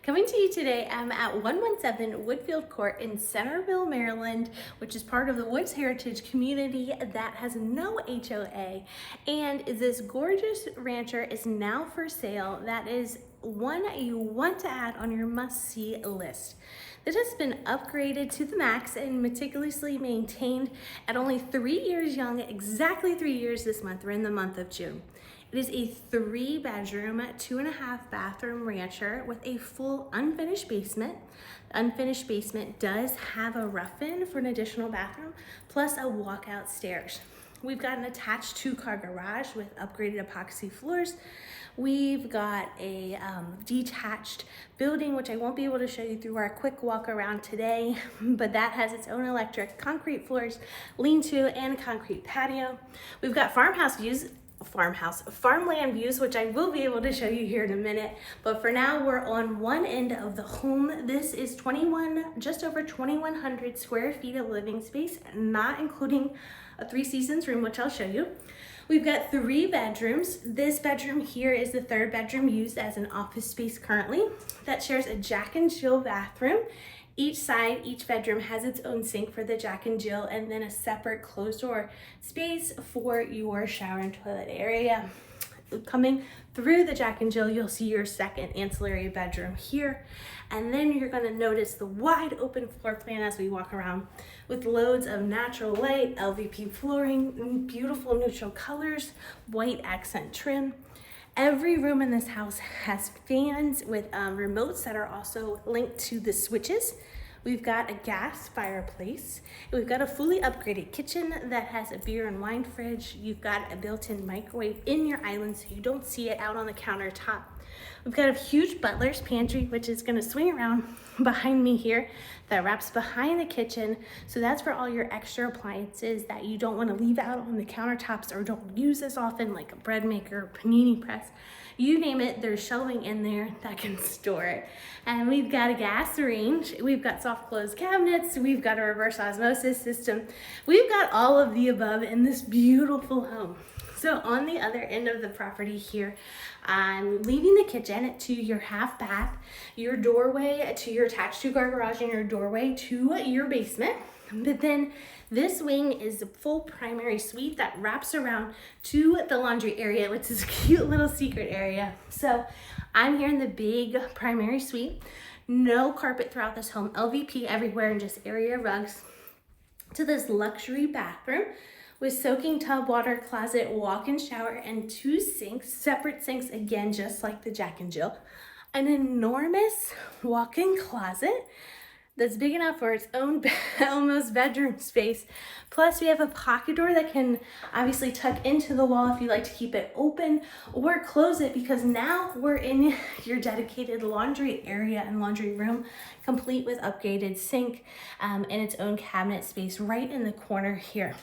Coming to you today, I'm at 117 Woodfield Court in Centreville, Maryland, which is part of the Woods Heritage community that has no HOA. And this gorgeous rancher is now for sale. That is one you want to add on your must-see list. This has been upgraded to the max and meticulously maintained at only 3 years young, exactly 3 years this month. We're in the month of June. It is a 3-bedroom, 2.5 bathroom rancher with a full unfinished basement. The unfinished basement does have a rough-in for an additional bathroom, plus a walkout stairs. We've got an attached 2-car garage with upgraded epoxy floors. We've got a detached building, which I won't be able to show you through our quick walk around today, but that has its own electric concrete floors, lean-to, and concrete patio. We've got farmland views, which I will be able to show you here in a minute. But for now, we're on one end of the home. This is just over 2,100 square feet of living space, not including a 3 seasons room, which I'll show you. We've got 3 bedrooms. This bedroom here is the 3rd bedroom used as an office space currently. That shares a Jack and Jill bathroom. Each bedroom has its own sink for the Jack and Jill, and then a separate closed door space for your shower and toilet area. Coming through the Jack and Jill, you'll see your 2nd ancillary bedroom here. And then you're gonna notice the wide open floor plan as we walk around with loads of natural light, LVP flooring, beautiful neutral colors, white accent trim. Every room in this house has fans with remotes that are also linked to the switches. We've got a gas fireplace. We've got a fully upgraded kitchen that has a beer and wine fridge. You've got a built-in microwave in your island so you don't see it out on the countertop. We've got a huge butler's pantry, which is gonna swing around behind me here, that wraps behind the kitchen. So that's for all your extra appliances that you don't wanna leave out on the countertops or don't use as often, like a bread maker, panini press. You name it, there's shelving in there that can store it. And we've got a gas range. We've got soft close cabinets. We've got a reverse osmosis system. We've got all of the above in this beautiful home. So on the other end of the property here, I'm leaving the kitchen to your half bath, your doorway to your attached 2-car garage, and your doorway to your basement. But then this wing is a full primary suite that wraps around to the laundry area, which is a cute little secret area. So I'm here in the big primary suite. No carpet throughout this home, LVP everywhere, and just area rugs. To this luxury bathroom with soaking tub, water closet, walk-in shower, and 2 sinks, separate sinks again, just like the Jack and Jill. An enormous walk-in closet that's big enough for its own almost bedroom space. Plus we have a pocket door that can obviously tuck into the wall if you like to keep it open or close it, because now we're in your dedicated laundry area and laundry room, complete with upgraded sink and its own cabinet space right in the corner here.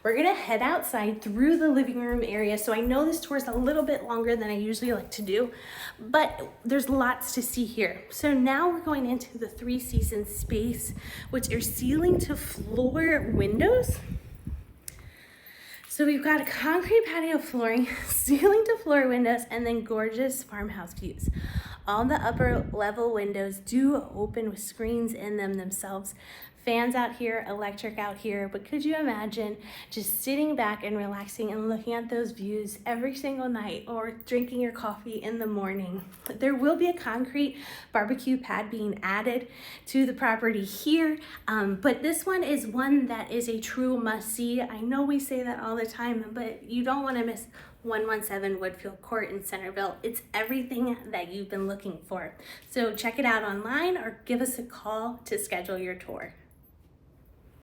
We're gonna head outside through the living room area. So I know this tour is a little bit longer than I usually like to do, but there's lots to see here. So now we're going into the 3 seasons space, which are ceiling to floor windows. So we've got a concrete patio flooring, ceiling to floor windows, and then gorgeous farmhouse views. All the upper level windows do open with screens in them themselves. Fans out here, electric out here, but could you imagine just sitting back and relaxing and looking at those views every single night, or drinking your coffee in the morning? There will be a concrete barbecue pad being added to the property here, but this one is one that is a true must-see. I know we say that all the time, but you don't want to miss 117 Woodfield Court in Centreville. It's everything that you've been looking for. So check it out online or give us a call to schedule your tour.